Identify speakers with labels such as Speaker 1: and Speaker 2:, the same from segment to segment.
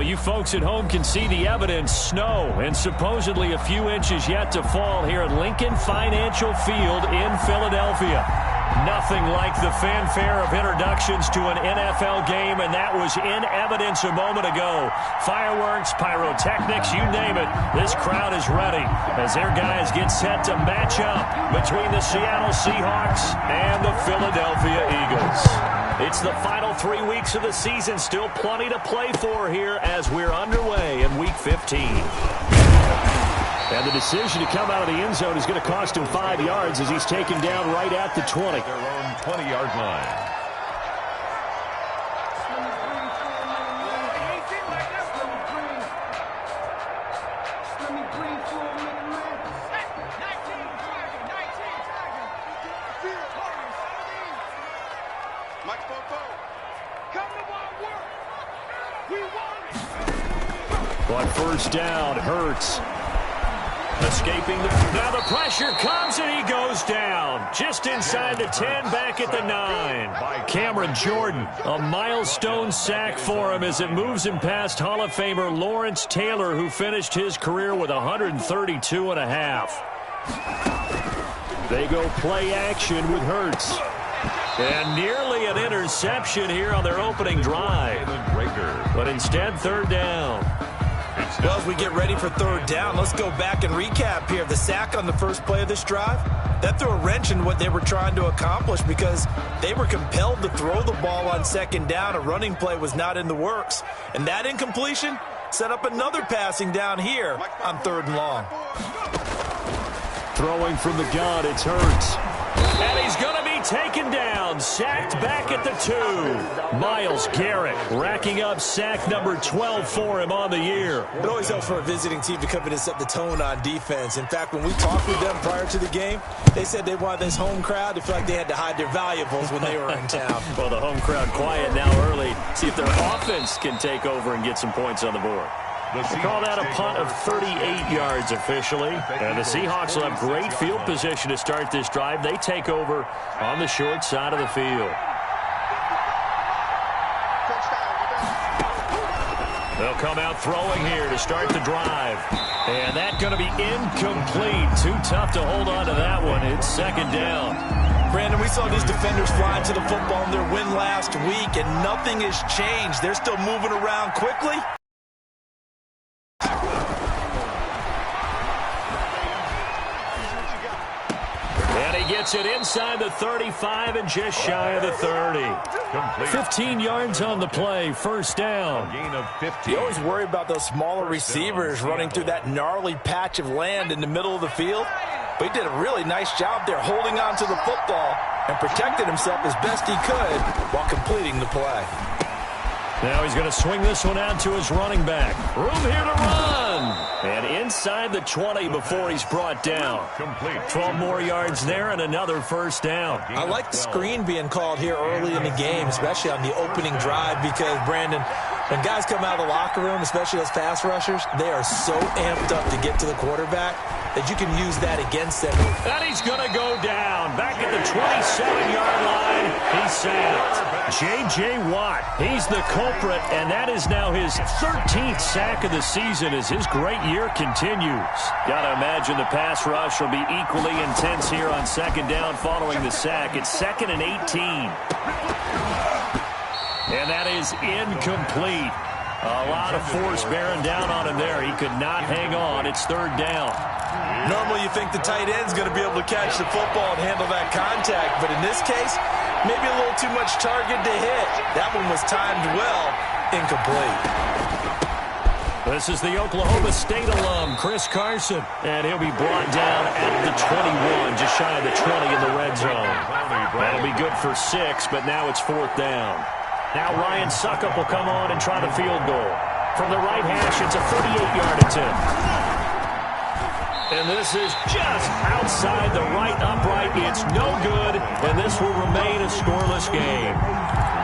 Speaker 1: you folks at home can see the evidence. Snow and supposedly a few inches yet to fall here at Lincoln Financial Field in Philadelphia. Nothing like the fanfare of introductions to an NFL game, and that was in evidence a moment ago. Fireworks, pyrotechnics, you name it. This crowd is ready as their guys get set to match up between the Seattle Seahawks and the Philadelphia Eagles. It's the final 3 weeks of the season. Still plenty to play for here as we're underway in Week 15. And the decision to come out of the end zone is going to cost him 5 yards as he's taken down right at the 20.
Speaker 2: Their own 20-yard line.
Speaker 1: On first down, Hurts. Escaping now the pressure comes and he goes down just inside the 10, back at the 9. Cameron Jordan, a milestone sack for him as it moves him past Hall of Famer Lawrence Taylor, who finished his career with 132 and a half. They go play action with Hurts. And nearly an interception here on their opening drive. But instead, third down.
Speaker 3: Well, as we get ready for third down, let's go back and recap here. The sack on the first play of this drive, that threw a wrench in what they were trying to accomplish because they were compelled to throw the ball on second down. A running play was not in the works. And that incompletion set up another passing down here on third and long.
Speaker 1: Throwing from the gun, it's Hurts. And he's going to be taken down, sacked back at the 2. Myles Garrett racking up sack number 12 for him on the year.
Speaker 3: It always helps for a visiting team to come in and set the tone on defense. In fact, when we talked with them prior to the game, they said they wanted this home crowd to feel like they had to hide their valuables when they were in town.
Speaker 1: Well, the home crowd quiet now early. See if their offense can take over and get some points on the board. They call that a punt of 38 yards officially. And the Seahawks will have great field position to start this drive. They take over on the short side of the field. They'll come out throwing here to start the drive. And that's going to be incomplete. Too tough to hold on to that one. It's second down.
Speaker 3: Brandon, we saw these defenders flying to the football in their win last week, and nothing has changed. They're still moving around quickly.
Speaker 1: Gets it inside the 35 and just shy of the 30. 15 yards on the play, first down.
Speaker 2: Gain of 50.
Speaker 3: You always worry about those smaller receivers running through that gnarly patch of land in the middle of the field. But he did a really nice job there holding on to the football and protected himself as best he could while completing the play.
Speaker 1: Now he's going to swing this one out to his running back. Room here to run. And inside the 20 before he's brought down. 12 more yards there and another first down.
Speaker 3: I like the screen being called here early in the game, especially on the opening drive, because, Brandon, when guys come out of the locker room, especially those pass rushers, they are so amped up to get to the quarterback that you can use that against them.
Speaker 1: And he's going to go down. Back at the 27-yard line, he's sacked. J.J. Watt, he's the culprit, and that is now his 13th sack of the season as his great year continues. Got to imagine the pass rush will be equally intense here on second down following the sack. It's 2nd and 18. And that is incomplete. A lot of force bearing down on him there. He could not hang on. It's third down.
Speaker 3: Normally you think the tight end's going to be able to catch the football and handle that contact, but in this case, maybe a little too much target to hit. That one was timed well, incomplete.
Speaker 1: This is the Oklahoma State alum, Chris Carson, and he'll be brought down at the 21, just shy of the 20 in the red zone. That'll be good for 6, but now it's fourth down. Now Ryan Suckup will come on and try the field goal. From the right hash, it's a 38-yard attempt. And this is just outside the right upright. It's no good, and this will remain a scoreless game.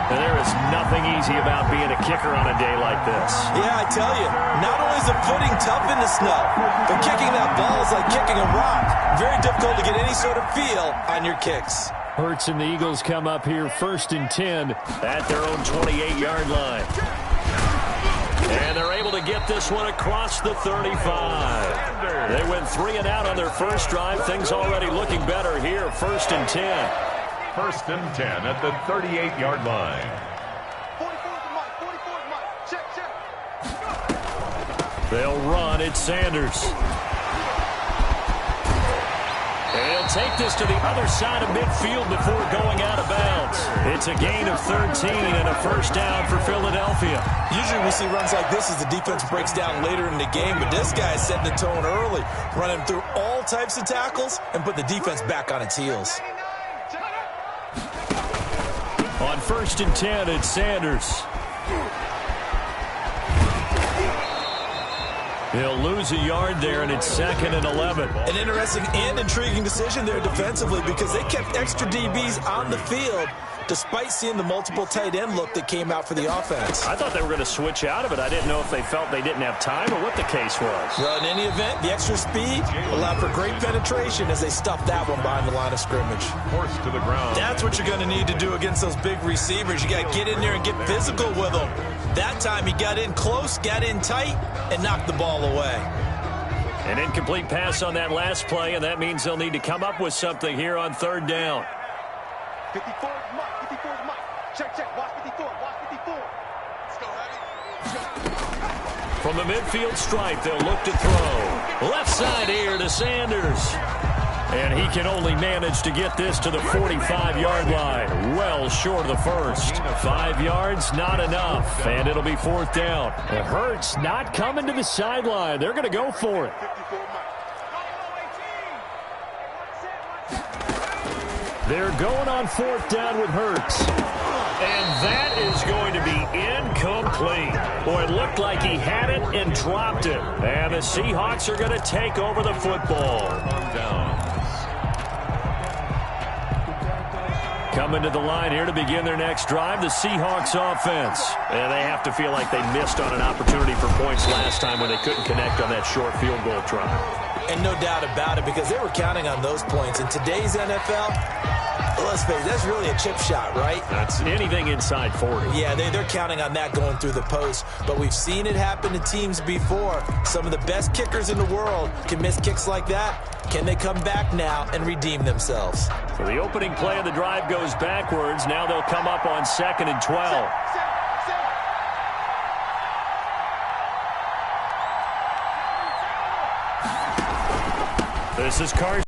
Speaker 1: And there is nothing easy about being a kicker on a day like this.
Speaker 3: Yeah, I tell you, not only is the footing tough in the snow, but kicking that ball is like kicking a rock. Very difficult to get any sort of feel on your kicks.
Speaker 1: Hurts and the Eagles come up here 1st and 10 at their own 28-yard line. And they're able to get this one across the 35. They went 3 and out on their first drive. Things already looking better here. 1st and 10.
Speaker 2: 1st and 10 at the 38-yard line.
Speaker 1: They'll run. It's Sanders. And he'll take this to the other side of midfield before going out of bounds. It's a gain of 13 and a first down for Philadelphia.
Speaker 3: Usually we see runs like this as the defense breaks down later in the game, but this guy is setting the tone early, running through all types of tackles and put the defense back on its heels.
Speaker 1: On 1st and 10, it's Sanders. He'll lose a yard there, and it's 2nd and 11.
Speaker 3: An interesting and intriguing decision there defensively because they kept extra DBs on the field despite seeing the multiple tight end look that came out for the offense.
Speaker 1: I thought they were going to switch out of it. I didn't know if they felt they didn't have time or what the case was.
Speaker 3: Well, in any event, the extra speed allowed for great penetration as they stuffed that one behind the line of scrimmage.
Speaker 2: Forced to the ground.
Speaker 3: That's what you're going to need to do against those big receivers. You got to get in there and get physical with them. That time he got in close, got in tight, and knocked the ball away.
Speaker 1: An incomplete pass on that last play, and that means they'll need to come up with something here on 3rd down.
Speaker 4: 54 is Mike. 54 is Mike. Check. Watch 54. Watch 54. Let's go, Eddie.
Speaker 1: From the midfield stripe, they'll look to throw. Left side here to Sanders. And he can only manage to get this to the 45-yard line. Well short of the first. 5 yards, not enough. And it'll be 4th down. It hurts not coming to the sideline. They're going to go for it. They're going on 4th down with Hurts. And that is going to be incomplete. Boy, it looked like he had it and dropped it. And the Seahawks are going to take over the football. Coming to the line here to begin their next drive, the Seahawks offense. And they have to feel like they missed on an opportunity for points last time when they couldn't connect on that short field goal try.
Speaker 3: And no doubt about it, because they were counting on those points. In today's NFL, let's face it, that's really a chip shot, right?
Speaker 1: That's anything inside 40.
Speaker 3: Yeah, they're counting on that going through the post. But we've seen it happen to teams before. Some of the best kickers in the world can miss kicks like that. Can they come back now and redeem themselves?
Speaker 1: So the opening play of the drive goes backwards. Now they'll come up on 2nd and 12. This is Carson.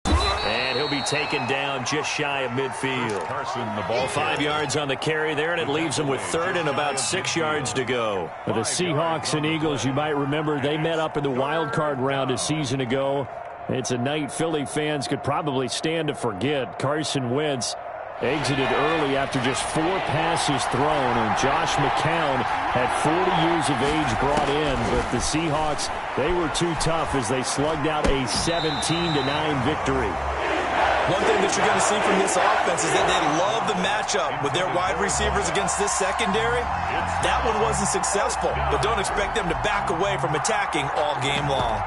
Speaker 1: And he'll be taken down just shy of midfield.
Speaker 2: Carson, the ball
Speaker 1: 5 yards on the carry there, and it leaves them with 3rd and about 6 yards to go. The Seahawks and Eagles, you might remember, they met up in the wild card round a season ago. It's a night Philly fans could probably stand to forget. Carson Wentz exited early after just 4 passes thrown, and Josh McCown had 40 years of age brought in, but the Seahawks, they were too tough as they slugged out a 17-9 victory.
Speaker 3: One thing that you're going to see from this offense is that they love the matchup with their wide receivers against this secondary. That one wasn't successful, but don't expect them to back away from attacking all game long.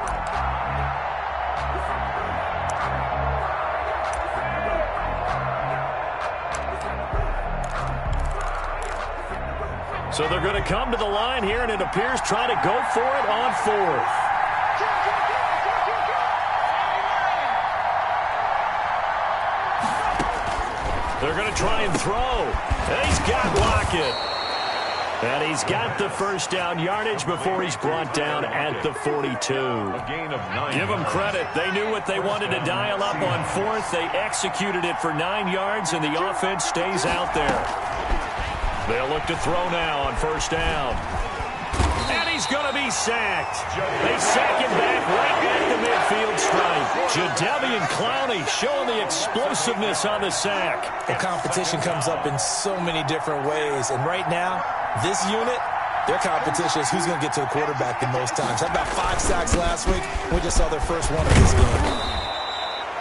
Speaker 1: So they're going to come to the line here, and it appears try to go for it on 4th. They're going to try and throw. And he's got Lockett. And he's got the first down yardage before he's brought down at the 42.
Speaker 2: A gain of 9.
Speaker 1: Give them credit. They knew what they wanted to dial up on 4th. They executed it for 9 yards, and the offense stays out there. They'll look to throw now on 1st down. And he's going to be sacked. They sack him back right at the midfield stripe. Jadeveon Clowney showing the explosiveness on the sack.
Speaker 3: The competition comes up in so many different ways. And right now, this unit, their competition is who's going to get to the quarterback the most times. How about 5 sacks last week? We just saw their first one of this game.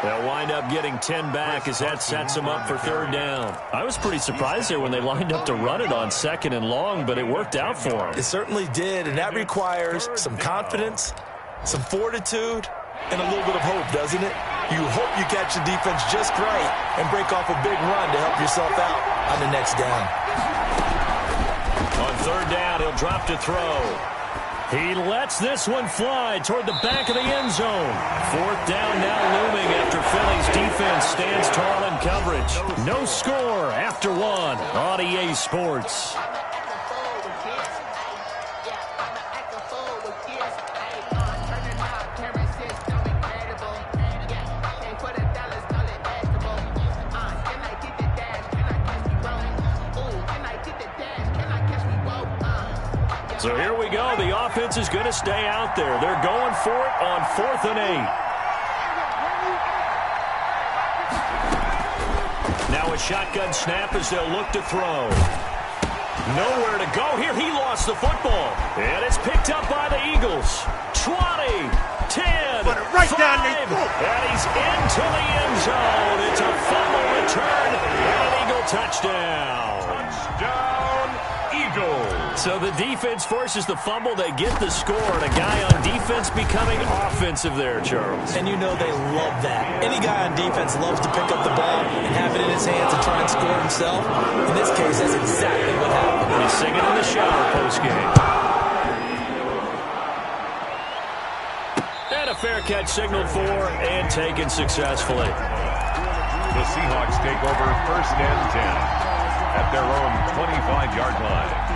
Speaker 1: They'll wind up getting 10 back as that sets them up for 3rd down. I was pretty surprised there when they lined up to run it on 2nd and long, but it worked out for them.
Speaker 3: It certainly did, and that requires some confidence, some fortitude, and a little bit of hope, doesn't it? You hope you catch the defense just right and break off a big run to help yourself out on the next down.
Speaker 2: On
Speaker 1: third down, he'll drop to throw. He lets this one fly toward the back of the end zone. Fourth down now looming after Philly's defense stands tall in coverage. No score after one on EA Sports. So here we go. The offense is going to stay out there. They're going for it on 4th and 8. Now a shotgun snap as they'll look to throw. Nowhere to go here. He lost the football. And it's picked up by the Eagles. 20, 10,
Speaker 4: Put it right
Speaker 1: 5,
Speaker 4: down, Nate.
Speaker 1: and he's into the end zone. It's a fumble return and an Eagle touchdown.
Speaker 2: Touchdown, Eagles.
Speaker 1: So the defense forces the fumble. They get the score, and a guy on defense becoming offensive there, Charles.
Speaker 3: And you know they love that. Any guy on defense loves to pick up the ball and have it in his hands and try and score himself. In this case, that's exactly what happened.
Speaker 1: He's singing in the shower postgame. And a fair catch signaled for and taken successfully.
Speaker 2: The Seahawks take over 1st and 10 at their own 25-yard line.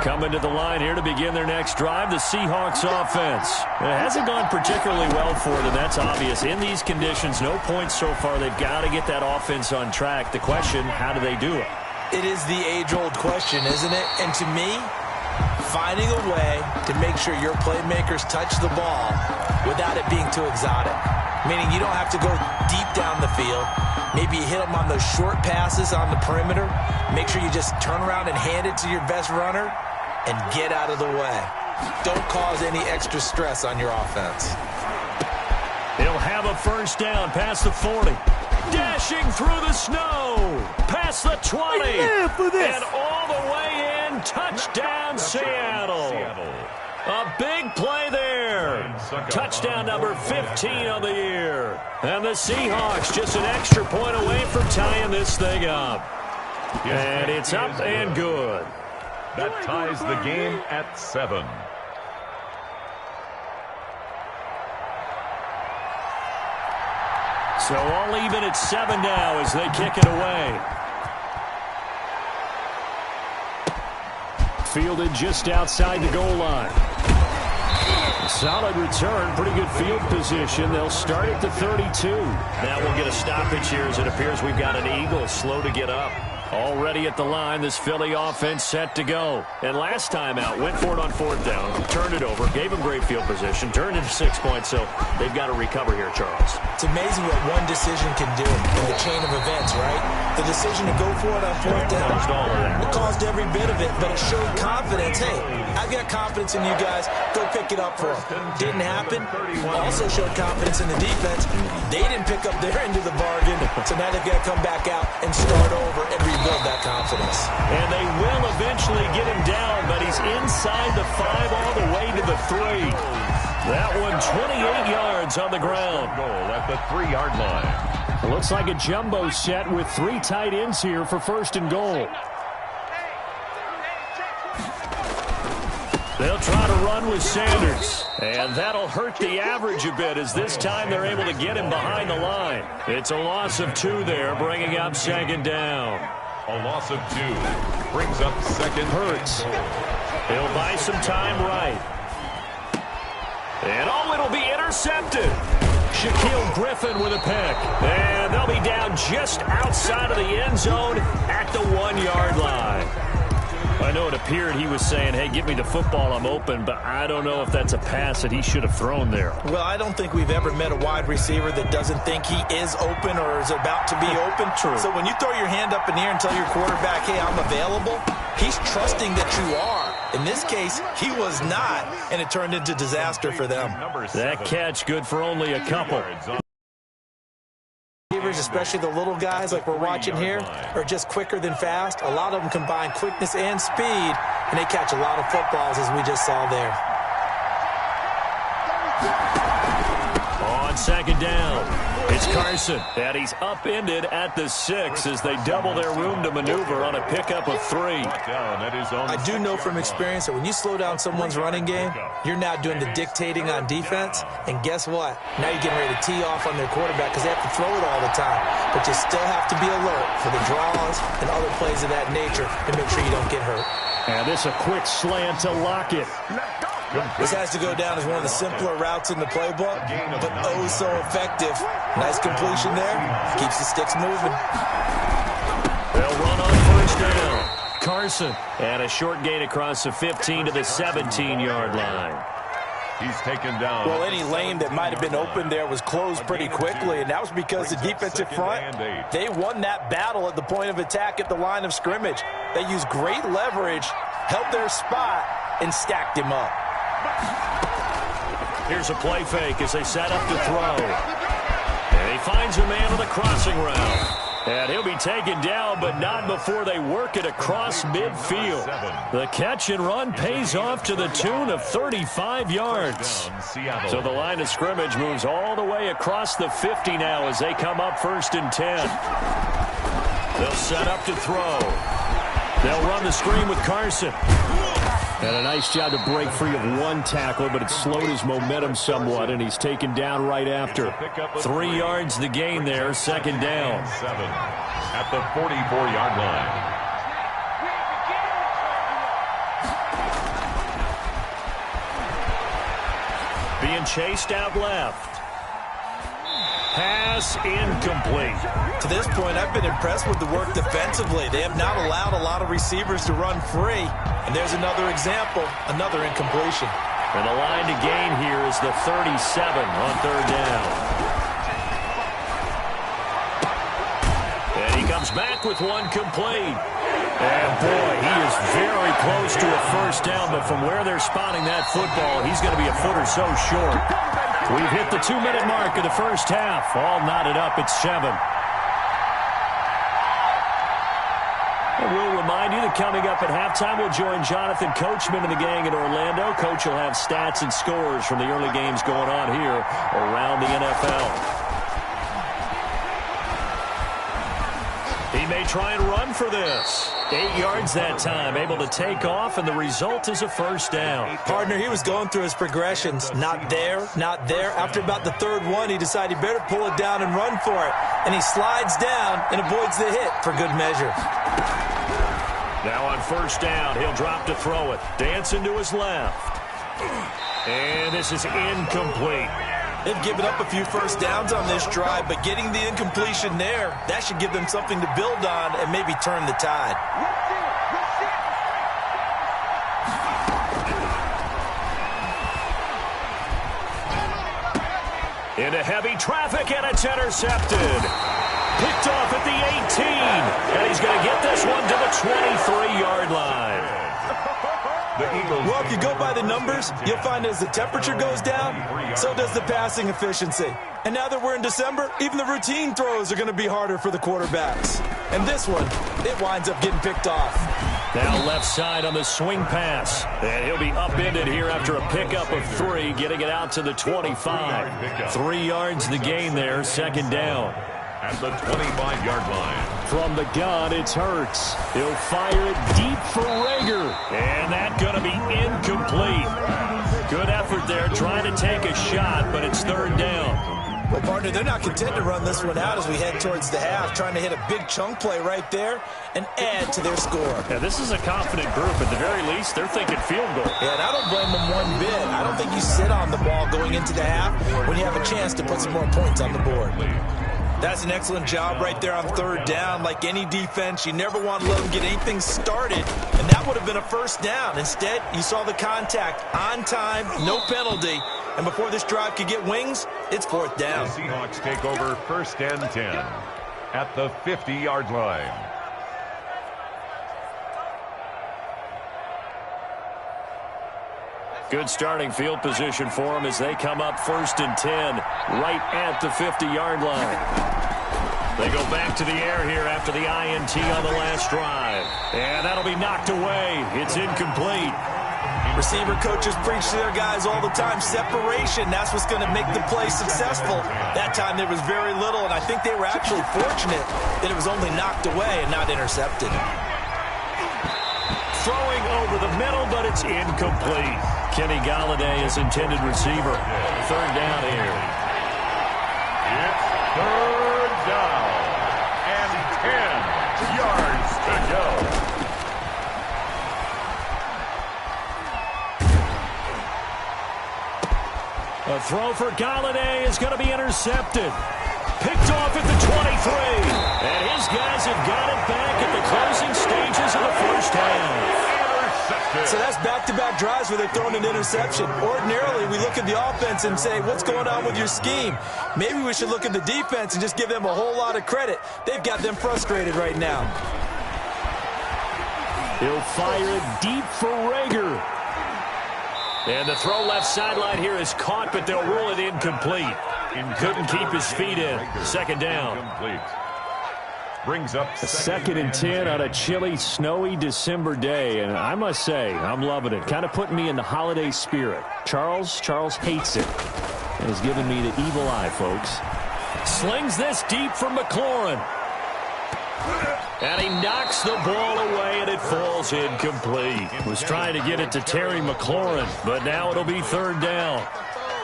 Speaker 1: Coming to the line here to begin their next drive, the Seahawks offense. It hasn't gone particularly well for them, that's obvious. In these conditions, no points so far. They've got to get that offense on track. The question, how do they do it?
Speaker 3: It is the age-old question, isn't it? And to me, finding a way to make sure your playmakers touch the ball without it being too exotic. Meaning you don't have to go deep down the field. Maybe you hit them on those short passes on the perimeter. Make sure you just turn around and hand it to your best runner and get out of the way. Don't cause any extra stress on your offense.
Speaker 1: He'll have a first down past the 40. Dashing through the snow. Past the 20. And all the way in. Touchdown, Seattle. A big play there. Touchdown number 15 of the year. And the Seahawks just an extra point away from tying this thing up. And it's up and good.
Speaker 2: That ties the game at 7.
Speaker 1: So all even at 7 now as they kick it away. Fielded just outside the goal line. Solid return, pretty good field position. They'll start at the 32. Now we'll get a stoppage here as it appears we've got an Eagle slow to get up. Already at the line, this Philly offense set to go. And last time out, went for it on 4th down, turned it over, gave them great field position, turned into 6 points, so they've got to recover here, Charles.
Speaker 3: It's amazing what one decision can do in the chain of events, right? The decision to go for it on 4th down.
Speaker 1: Caused all of that.
Speaker 3: It caused every bit of it, but it showed confidence. Hey, I've got confidence in you guys. Go pick it up for them. Didn't happen. Also showed confidence in the defense. They didn't pick up their end of the bargain, so now they've got to come back out and start over and rebuild that confidence.
Speaker 1: And they will eventually get him down, but he's inside the 5 all the way to the 3. That one 28 yards on the ground.
Speaker 2: Goal at the 3-yard line.
Speaker 1: Looks like a jumbo set with 3 tight ends here for 1st and goal. They'll try to run with Sanders, and that'll hurt the average a bit as this time they're able to get him behind the line. It's a loss of 2 there, bringing up 2nd down.
Speaker 2: A loss of 2 brings up 2nd.
Speaker 1: Hurts. He'll buy some time right. And it'll be intercepted. Shaquille Griffin with a pick. And they'll be down just outside of the end zone at the 1-yard line. I know it appeared he was saying, hey, give me the football, I'm open, but I don't know if that's a pass that he should have thrown there.
Speaker 3: Well, I don't think we've ever met a wide receiver that doesn't think he is open or is about to be open.
Speaker 1: True.
Speaker 3: So when you throw your hand up in the air and tell your quarterback, hey, I'm available, he's trusting that you are. In this case, he was not, and it turned into disaster for them.
Speaker 1: That catch good for only a couple.
Speaker 3: Especially the little guys like we're watching here, are just quicker than fast. A lot of them combine quickness and speed, and they catch a lot of footballs, as we just saw there.
Speaker 1: On on second down. It's Carson, and he's upended at the 6 as they double their room to maneuver on a pickup of 3.
Speaker 3: I do know from experience that when you slow down someone's running game, you're now doing the dictating on defense, and guess what? Now you're getting ready to tee off on their quarterback because they have to throw it all the time. But you still have to be alert for the draws and other plays of that nature to make sure you don't get hurt.
Speaker 1: And this a quick slant to Lockett.
Speaker 3: This has to go down as one of the simpler routes in the playbook, but oh so effective. Nice completion there. Keeps the sticks moving.
Speaker 1: They'll run on first down. Carson, and a short gain across the 15 to the 17-yard line.
Speaker 2: He's taken down.
Speaker 3: Well, any lane that might have been open there was closed pretty quickly, and that was because the defensive front, they won that battle at the point of attack at the line of scrimmage. They used great leverage, held their spot, and stacked him up.
Speaker 1: Here's a play fake as they set up to throw. And he finds a man on the crossing route. And he'll be taken down, but not before they work it across midfield. The catch and run pays off to the tune of 35 yards. So the line of scrimmage moves all the way across the 50 now as they come up 1st and 10. They'll set up to throw. They'll run the screen with Carson. And a nice job to break free of one tackle, but it slowed his momentum somewhat, and he's taken down right after. 3 yards the gain there, 2nd down.
Speaker 2: 7 at the 44-yard line.
Speaker 1: Being chased out left. Pass incomplete.
Speaker 3: To this point, I've been impressed with the work defensively. They have not allowed a lot of receivers to run free. And there's another example, another incompletion.
Speaker 1: And the line to gain here is the 37 on 3rd down. And he comes back with one complete. And boy, he is very close to a 1st down, but from where they're spotting that football, he's going to be a foot or so short. We've hit the 2-minute mark of the 1st half. All knotted up at 7. And we'll remind you that coming up at halftime, we'll join Jonathan Coachman and the gang in Orlando. Coach will have stats and scores from the early games going on here around the NFL. He may try and run for this. 8 yards that time, able to take off, and the result is a 1st down.
Speaker 3: Partner, he was going through his progressions. Not there, not there. After about the 3rd one, he decided he better pull it down and run for it. And he slides down and avoids the hit for good measure.
Speaker 1: Now on 1st down, he'll drop to throw it. Dancing to his left. And this is incomplete.
Speaker 3: They've given up a few 1st downs on this drive, but getting the incompletion there, that should give them something to build on and maybe turn the tide.
Speaker 1: Into heavy traffic, and it's intercepted. Picked off at the 18, and he's going to get this one to the 23-yard line.
Speaker 3: Well, if you go by the numbers, you'll find as the temperature goes down, so does the passing efficiency. And now that we're in December, even the routine throws are going to be harder for the quarterbacks. And this one, it winds up getting picked off.
Speaker 1: Now left side on the swing pass. And he'll be upended here after a pickup of 3, getting it out to the 25. 3 yards the gain there, 2nd down.
Speaker 2: At the 25-yard line.
Speaker 1: From the gun, it's Hurts. He'll fire it deep for Rager. And that's going to be incomplete. Good effort there trying to take a shot, but it's 3rd down.
Speaker 3: Well, partner, they're not content to run this one out as we head towards the half, trying to hit a big chunk play right there and add to their score.
Speaker 1: Yeah, this is a confident group. At the very least, they're thinking field goal.
Speaker 3: Yeah, and I don't blame them one bit. I don't think you sit on the ball going into the half when you have a chance to put some more points on the board. That's an excellent job right there on 3rd down. Like any defense, you never want to let them get anything started, and that would have been a 1st down. Instead, you saw the contact on time, no penalty, and before this drive could get wings, it's 4th down.
Speaker 2: The Seahawks take over 1st and 10 at the 50-yard line.
Speaker 1: Good starting field position for them as they come up 1st and 10, right at the 50-yard line. They go back to the air here after the INT on the last drive. And that'll be knocked away. It's incomplete.
Speaker 3: Receiver coaches preach to their guys all the time. Separation, that's what's going to make the play successful. That time there was very little, and I think they were actually fortunate that it was only knocked away and not intercepted.
Speaker 1: Throwing over the middle, but it's incomplete. Kenny Golladay is intended receiver. Third down here.
Speaker 2: It's third down and 10 yards to go.
Speaker 1: A throw for Golladay is going to be intercepted. Picked off at the 23. And his guys have got it back at the closing stages of the first half.
Speaker 3: So that's back-to-back drives where they're throwing an interception. Ordinarily, we look at the offense and say, what's going on with your scheme? Maybe we should look at the defense and just give them a whole lot of credit. They've got them frustrated right now.
Speaker 1: He'll fire it deep for Rager. And the throw left sideline here is caught, but they'll rule it incomplete. Couldn't keep his feet in. Second down.
Speaker 2: Brings up
Speaker 1: second and 10 on a chilly, snowy December day. And I must say, I'm loving it. Kind of putting me in the holiday spirit. Charles hates it. And has given me the evil eye, folks. Slings this deep for McLaurin. And he knocks the ball away, and it falls incomplete. Was trying to get it to Terry McLaurin, but now it'll be third down.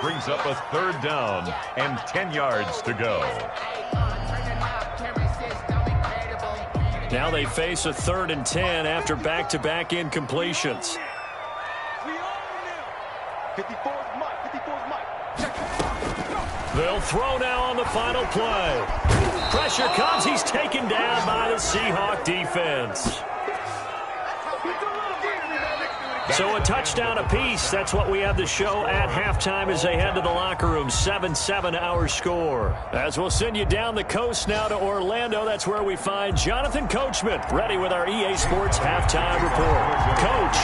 Speaker 2: Brings up a third down and 10 yards to go.
Speaker 1: Now they face a third and 10 after back-to-back incompletions.
Speaker 4: 54's Mike.
Speaker 1: They'll throw now on the final play. Pressure comes. He's taken down by the Seahawks defense. So a touchdown apiece. That's what we have to show at halftime as they head to the locker room. 7-7 our score. As we'll send you down the coast now to Orlando. That's where we find Jonathan Coachman ready with our EA Sports halftime report. Coach,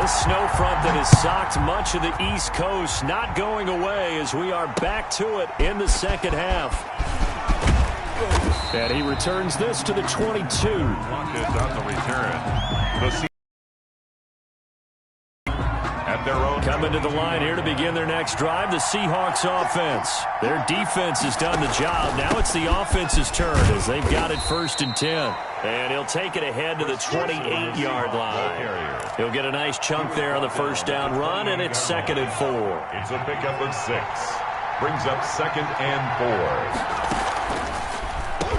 Speaker 1: this snow front that has socked much of the East Coast not going away as we are back to it in the second half. And he returns this to the 22.
Speaker 2: Clock is on the return.
Speaker 1: Coming to the line here to begin their next drive, the Seahawks offense. Their defense has done the job. Now it's the offense's turn as they've got it first and 10. And he'll take it ahead to the 28-yard line. He'll get a nice chunk there on the first down run, and it's second and 4.
Speaker 2: It's a pickup of 6. Brings up second and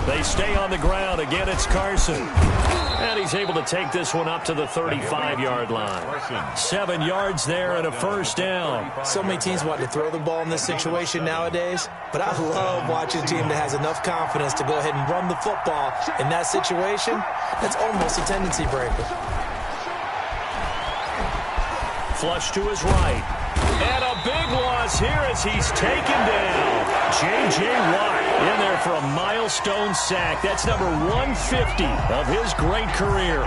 Speaker 2: 4.
Speaker 1: They stay on the ground. Again, it's Carson. And he's able to take this one up to the 35-yard line. 7 yards there and a first down.
Speaker 3: So many teams want to throw the ball in this situation nowadays, but I love watching a team that has enough confidence to go ahead and run the football in that situation. That's almost a tendency breaker.
Speaker 1: Flush to his right. And a big loss here as he's taken down. J.J. Watt in there for a milestone sack. That's number 150 of his great career.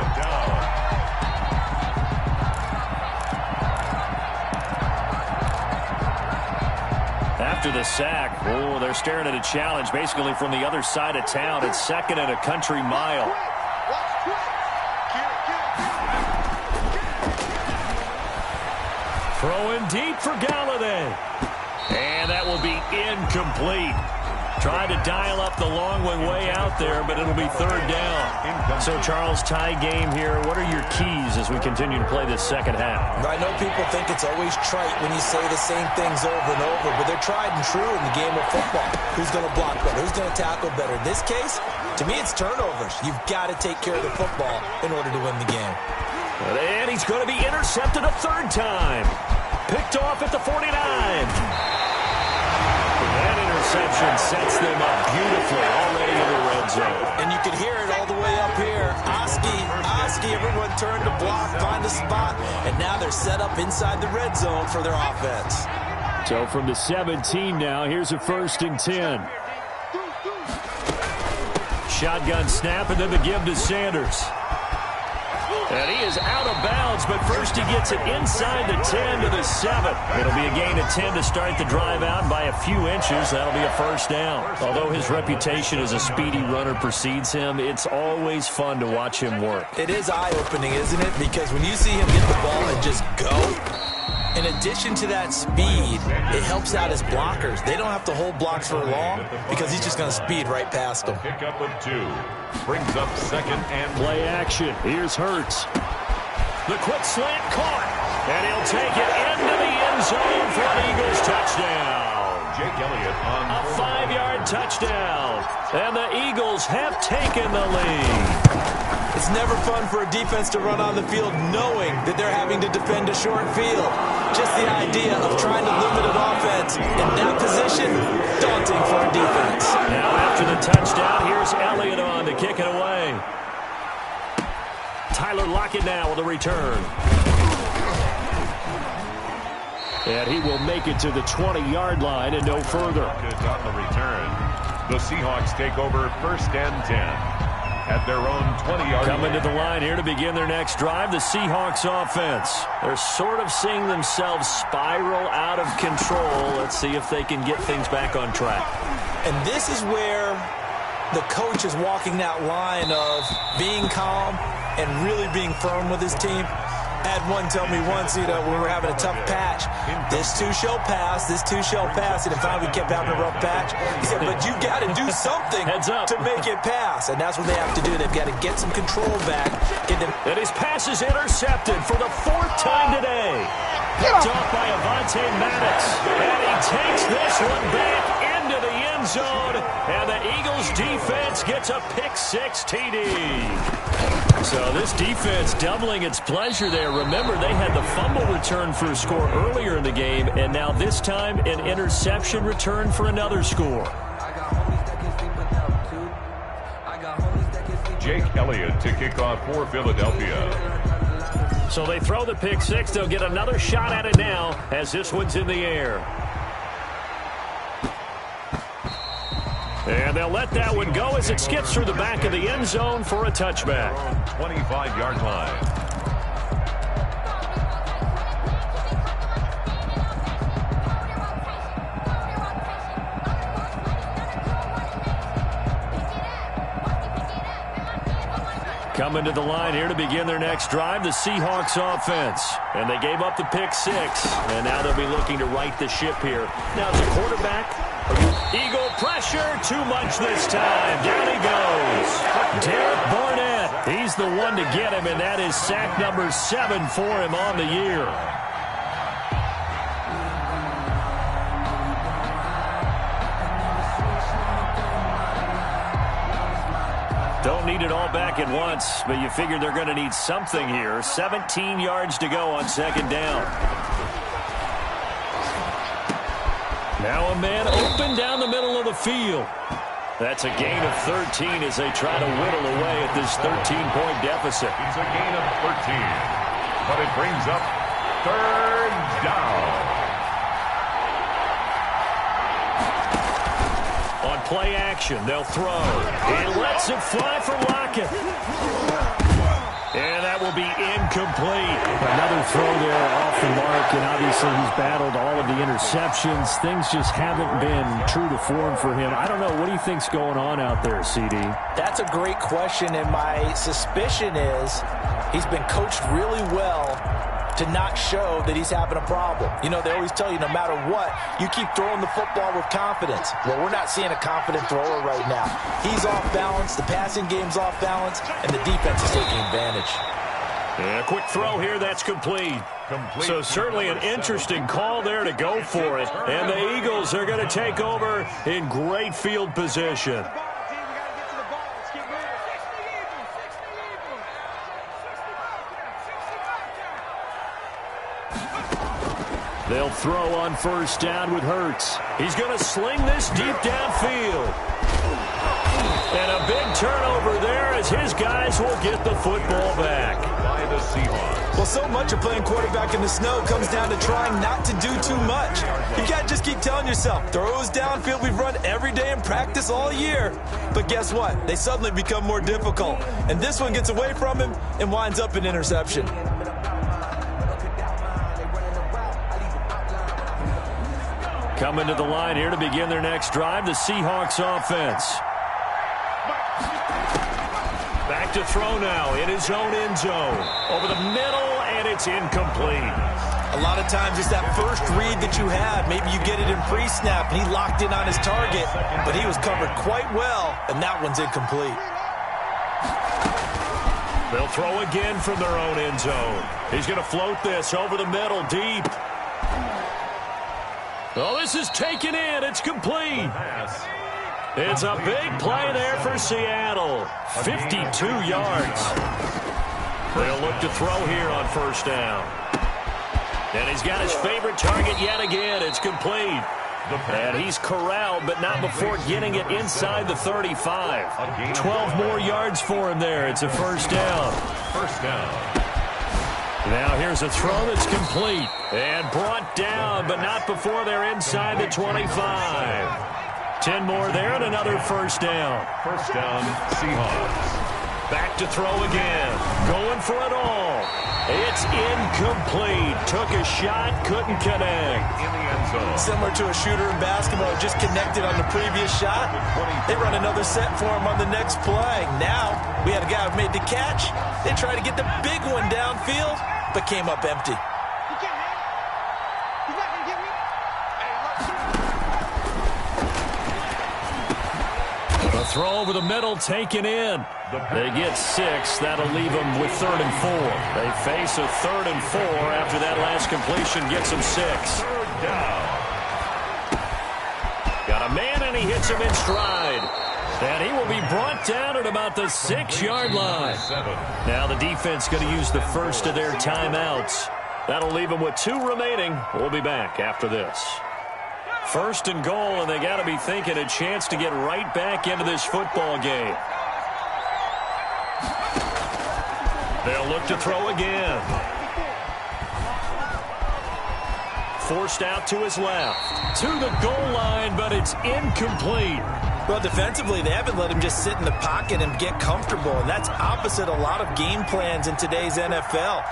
Speaker 1: After the sack, they're staring at a challenge basically from the other side of town. It's second and a country mile. Throwing deep for Golladay. And that will be incomplete. Tried to dial up the long one way out there, but it'll be third down. So, Charles, tie game here. What are your keys as we continue to play this second half?
Speaker 3: I know people think it's always trite when you say the same things over and over, but they're tried and true in the game of football. Who's going to block better? Who's going to tackle better? In this case, to me, it's turnovers. You've got to take care of the football in order to win the game.
Speaker 1: And he's going to be intercepted a third time. Picked off at the 49. That interception sets them up beautifully already in the red zone.
Speaker 3: And you can hear it all the way up here. Oski, everyone turned to block, find a spot, and now they're set up inside the red zone for their offense.
Speaker 1: So from the 17 now, here's a first and 10. Shotgun snap and then the give to Sanders. And he is out of bounds, but first he gets it inside the 10 to the 7. It'll be a gain of 10 to start the drive out by a few inches. That'll be a first down. Although his reputation as a speedy runner precedes him, it's always fun to watch him work.
Speaker 3: It is eye-opening, isn't it? Because when you see him get the ball and just go, In addition to that speed, it helps out his blockers. They don't have to hold blocks for long because he's just going to speed right past them.
Speaker 2: Pickup of 2. Brings up second and
Speaker 1: play action. Here's Hurts. The quick slant caught. And he'll take it into the end zone for an Eagles touchdown.
Speaker 2: Jake Elliott on
Speaker 1: a 5-yard touchdown. And the Eagles have taken the lead.
Speaker 3: It's never fun for a defense to run on the field knowing that they're having to defend a short field. Just the idea of trying to limit an offense in that position, daunting for a defense.
Speaker 1: Now after the touchdown, here's Elliott on to kick it away. Tyler Lockett now with a return. And he will make it to the 20-yard line and no further.
Speaker 2: Good on the return. The Seahawks take over first and 10. At their own 20-yard line.
Speaker 1: Coming to the line here to begin their next drive, the Seahawks offense. They're sort of seeing themselves spiral out of control. Let's see if they can get things back on track.
Speaker 3: And this is where the coach is walking that line of being calm and really being firm with his team. I had one tell me once, when we were having a tough patch, this too shall pass, this too shall pass. And finally we kept having a rough patch. He said, but you got to do something to make it pass. And that's what they have to do. They've got to get some control back.
Speaker 1: And his pass is intercepted for the 4th time today. Picked off by Avonte Maddox. And he takes this one back into the end zone. And the Eagles defense gets a pick-6 TD. So this defense doubling its pleasure there. Remember, they had the fumble return for a score earlier in the game, and now this time an interception return for another score.
Speaker 2: Jake Elliott to kick off for Philadelphia.
Speaker 1: So they throw the pick-6. They'll get another shot at it now as this one's in the air. And they'll let that one go as it skips through the back of the end zone for a touchback.
Speaker 2: 25-yard line.
Speaker 1: Coming to the line here to begin their next drive, the Seahawks offense. And they gave up the pick-6, and now they'll be looking to right the ship here. Now, as a quarterback, Eagle pressure, too much this time. Down he goes. Derek Barnett, he's the one to get him, and that is sack number 7 for him on the year. Don't need it all back at once, but you figure they're going to need something here. 17 yards to go on second down. Now a man open down the middle of the field. That's a gain of 13 as they try to whittle away at this 13-point deficit.
Speaker 2: It's a gain of 13, but it brings up third down.
Speaker 1: On play action, they'll throw. He lets it fly for Lockett. And that will be incomplete.
Speaker 5: Another throw there off the mark, and obviously he's battled all of the interceptions. Things just haven't been true to form for him. I don't know. What do you think's going on out there, CD?
Speaker 3: That's a great question, and my suspicion is he's been coached really well to not show that he's having a problem. You know, they always tell you no matter what, you keep throwing the football with confidence. Well, we're not seeing a confident thrower right now. He's off balance, the passing game's off balance, and the defense is taking advantage.
Speaker 1: And a quick throw here, that's complete. So certainly an interesting call there to go for it. And the Eagles are going to take over in great field position. They'll throw on first down with Hurts. He's going to sling this deep downfield. And a big turnover there as his guys will get the football back.
Speaker 2: By the Seahawks.
Speaker 3: Well, so much of playing quarterback in the snow comes down to trying not to do too much. You got to just keep telling yourself, throws downfield we've run every day in practice all year. But guess what? They suddenly become more difficult. And this one gets away from him and winds up an interception.
Speaker 1: Coming to the line here to begin their next drive, the Seahawks offense. Back to throw now in his own end zone. Over the middle, and it's incomplete.
Speaker 3: A lot of of times it's that first read that you have. Maybe you get it in pre-snap, and he locked in on his target, but he was covered quite well, and that one's incomplete.
Speaker 1: They'll throw again from their own end zone. He's going to float this over the middle, deep. Oh, this is taken in. It's complete. It's a big play there for Seattle. 52 yards. They'll look to throw here on first down. And he's got his favorite target yet again. It's complete. And he's corralled, but not before getting it inside the 35. 12 more yards for him there. It's a first down.
Speaker 2: First down.
Speaker 1: Now here's a throw that's complete. And brought down, but not before they're inside the 25. 10 more there and another first down.
Speaker 2: First down, Seahawks.
Speaker 1: Back to throw again. Going for it all. It's incomplete. Took a shot, couldn't connect.
Speaker 2: In the end zone.
Speaker 3: Similar to a shooter in basketball, just connected on the previous shot. They run another set for him on the next play. Now, we had a guy who made the catch. They tried to get the big one downfield, but came up empty.
Speaker 1: A throw over the middle, taken in. They get 6. That'll leave them with 3rd and 4. They face a 3rd and 4 after that last completion gets them 6.
Speaker 2: Third down.
Speaker 1: Got a man, and he hits him in stride. And he will be brought down at about the 6-yard line. Now the defense going to use the first of their timeouts. That'll leave them with 2 remaining. We'll be back after this. First and goal, and they got to be thinking a chance to get right back into this football game. They'll look to throw again. Forced out to his left. To the goal line, but it's incomplete.
Speaker 3: Well, defensively, they haven't let him just sit in the pocket and get comfortable, and that's opposite a lot of game plans in today's NFL.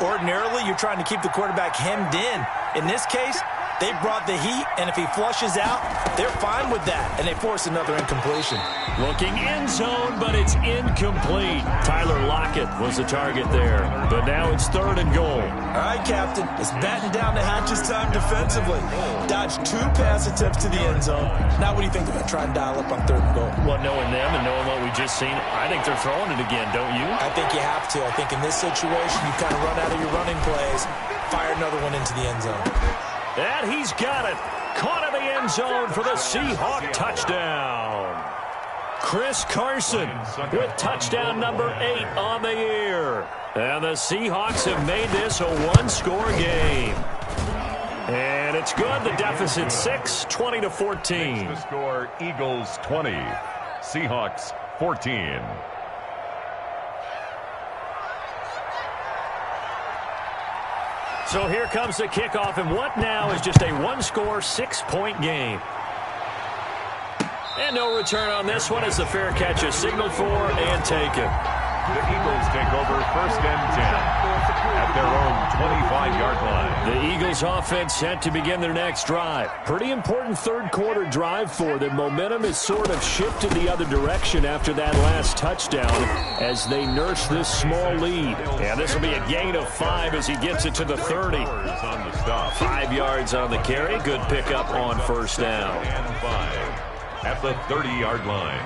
Speaker 3: Ordinarily, you're trying to keep the quarterback hemmed in. In this case, they brought the heat, and if he flushes out, they're fine with that, and they force another incompletion.
Speaker 1: Looking end zone, but it's incomplete. Tyler Lockett was the target there, but now it's 3rd and goal.
Speaker 3: All right, Captain, it's batting down the hatches time defensively. Dodged 2 pass attempts to the end zone. Now what do you think they're going to try and dial up on 3rd and goal?
Speaker 1: Well, knowing them and knowing what we just seen, I think they're throwing it again, don't you?
Speaker 3: I think you have to. I think in this situation, you kind of run out of your running plays, fire another one into the end zone.
Speaker 1: And he's got it. Caught in the end zone for the Seahawk touchdown. Chris Carson with touchdown number 8 on the year. And the Seahawks have made this a 1-score game. And it's good. The deficit 6, 20-14.
Speaker 2: The score, Eagles 20, Seahawks 14.
Speaker 1: So here comes the kickoff, and what now is just a 1-score, 6-point game. And no return on this one as the fair catch is signaled for and taken.
Speaker 2: The Eagles take over 1st and 10 at their own 25-yard line.
Speaker 1: The Eagles offense set to begin their next drive. Pretty important 3rd quarter drive for them. Momentum is sort of shifted the other direction after that last touchdown as they nurse this small lead. And this will be a gain of 5 as he gets it to the 30. 5 yards on the carry. Good pickup on first down.
Speaker 2: And 5 at the 30-yard line.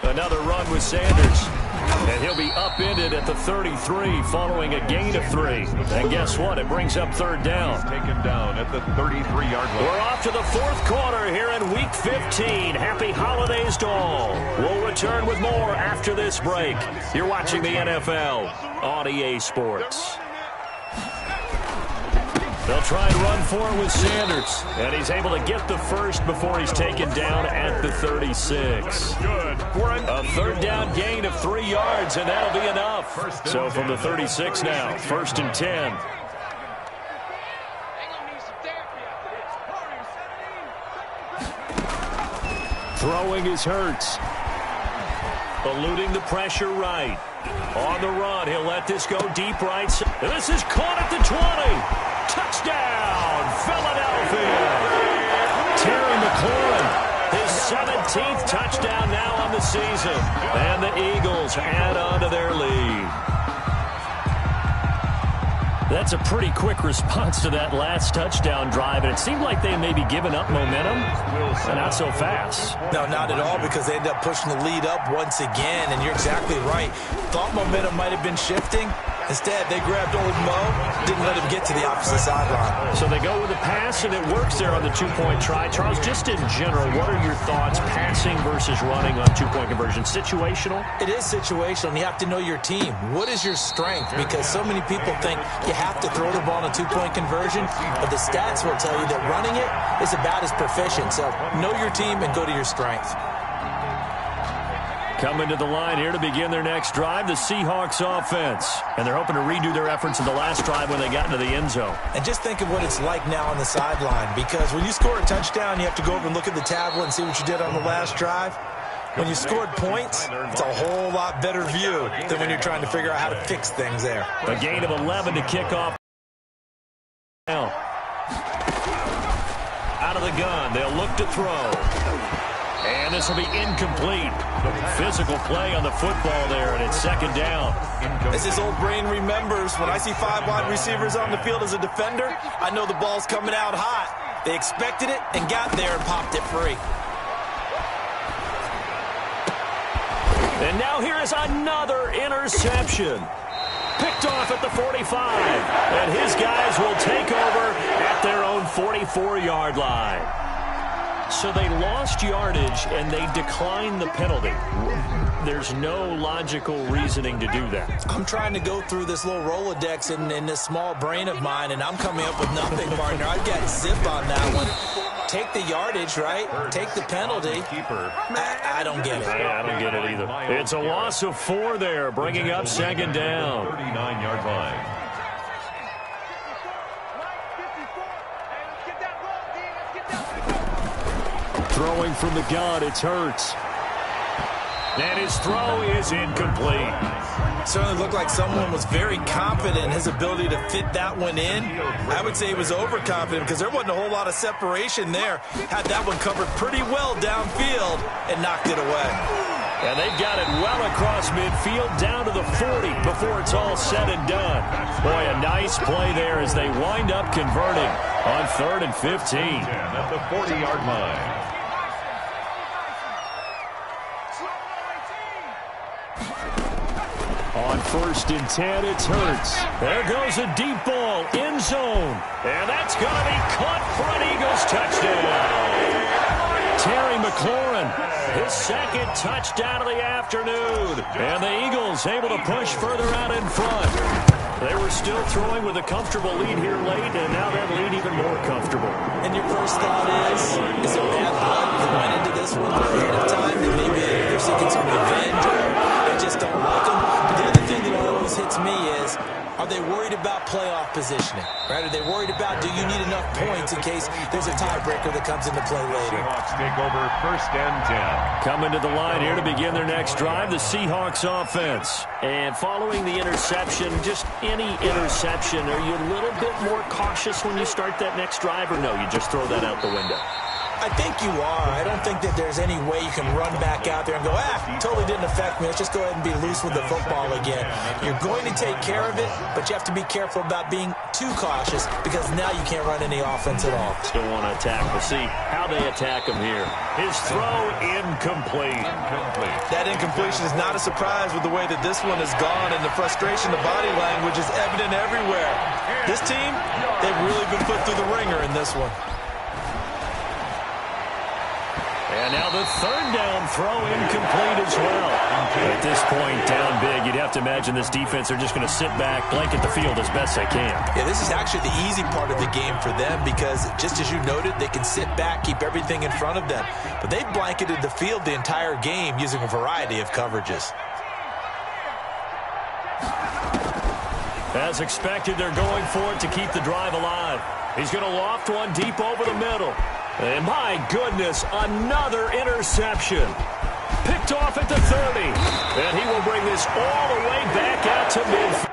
Speaker 1: Another run with Sanders. And he'll be upended at the 33 following a gain of 3. And guess what? It brings up 3rd down.
Speaker 2: He's taken down at the 33-yard line.
Speaker 1: We're off to the 4th quarter here in Week 15. Happy holidays to all. We'll return with more after this break. You're watching the NFL on EA Sports. They'll try and run for it with Sanders. And he's able to get the first before he's taken down at the 36. A 3rd down gain of 3 yards, and that'll be enough. So from the 36 now, 1st and 10. Throwing is Hurts. Eluding the pressure right. On the run, he'll let this go deep right. This is caught at the 20. Touchdown, Philadelphia. Terry McLaurin His 17th touchdown now on the season. And the Eagles add on to their lead. That's a pretty quick response to that last touchdown drive, and it seemed like they may be giving up momentum, but not so fast.
Speaker 3: No, not at all, because they ended up pushing the lead up once again, and you're exactly right. Thought momentum might have been shifting. Instead, they grabbed old Mo, didn't let him get to the opposite sideline.
Speaker 1: So they go with a pass, and it works there on the two-point try. Charles, just in general, what are your thoughts passing versus running on two-point conversion? Situational?
Speaker 3: It is situational, and you have to know your team. What is your strength? Because so many people think you have to throw the ball in a two-point conversion, but the stats will tell you that running it is about as proficient. So know your team and go to your strength.
Speaker 1: Coming to the line here to begin their next drive, the Seahawks offense. And they're hoping to redo their efforts in the last drive when they got into the end zone.
Speaker 3: And just think of what it's like now on the sideline, because when you score a touchdown, you have to go over and look at the tablet and see what you did on the last drive. When you scored points, it's a whole lot better view than when you're trying to figure out how to fix things there.
Speaker 1: A gain of 11 to kick off. Now, out of the gun, they'll look to throw. And this will be incomplete. Physical play on the football there, and it's second down.
Speaker 3: As his old brain remembers, when I see 5 wide receivers on the field as a defender, I know the ball's coming out hot. They expected it and got there and popped it free.
Speaker 1: And now here is another interception. Picked off at the 45. And his guys will take over at their own 44-yard line. So they lost yardage, and they declined the penalty. There's no logical reasoning to do that.
Speaker 3: I'm trying to go through this little Rolodex in this small brain of mine, and I'm coming up with nothing, partner. I've got zip on that one. Take the yardage, right? Take the penalty. I don't get it.
Speaker 1: I don't get it either. It's a loss of 4 there, bringing up second down.
Speaker 2: 39-yard line.
Speaker 1: Throwing from the gun, it's Hurts. And his throw is incomplete.
Speaker 3: Certainly looked like someone was very confident in his ability to fit that one in. I would say he was overconfident because there wasn't a whole lot of separation there. Had that one covered pretty well downfield and knocked it away.
Speaker 1: And they've got it well across midfield down to the 40 before it's all said and done. Boy, a nice play there as they wind up converting on 3rd and 15.
Speaker 2: At the 40-yard line.
Speaker 1: On 1st and 10, it's Hurts. There goes a deep ball, end zone. And that's going to be caught for an Eagles touchdown. Terry McLaurin, his second touchdown of the afternoon. And the Eagles able to push further out in front. They were still throwing with a comfortable lead here late, and now that lead even more comfortable.
Speaker 3: And your first thought is there bad blood that went into this one ahead of time? That maybe they're seeking some revenge, or they just don't like them? But the other thing that always hits me is, are they worried about playoff positioning? Right? Are they worried about, do you need enough points in case there's a tiebreaker that comes into play later?
Speaker 2: Seahawks take over 1st and 10.
Speaker 1: Coming to the line here to begin their next drive, the Seahawks offense. And following the interception, just any interception, are you a little bit more cautious when you start that next drive, or no, you just throw that out the window?
Speaker 3: I think you are. I don't think that there's any way you can run back out there and go, totally didn't affect me. Let's just go ahead and be loose with the football again. You're going to take care of it, but you have to be careful about being too cautious because now you can't run any offense at all.
Speaker 1: Still want to attack. We'll see how they attack him here. His throw incomplete.
Speaker 3: That incompletion is not a surprise with the way that this one has gone, and the frustration, the body language is evident everywhere. This team, they've really been put through the ringer in this one.
Speaker 1: And now the 3rd down throw incomplete as well. At this point, down big, you'd have to imagine this defense are just going to sit back, blanket the field as best they can.
Speaker 3: Yeah, this is actually the easy part of the game for them because, just as you noted, they can sit back, keep everything in front of them. But they've blanketed the field the entire game using a variety of coverages.
Speaker 1: As expected, they're going for it to keep the drive alive. He's going to loft one deep over the middle. And my goodness, another interception. Picked off at the 30. And he will bring this all the way back out to midfield.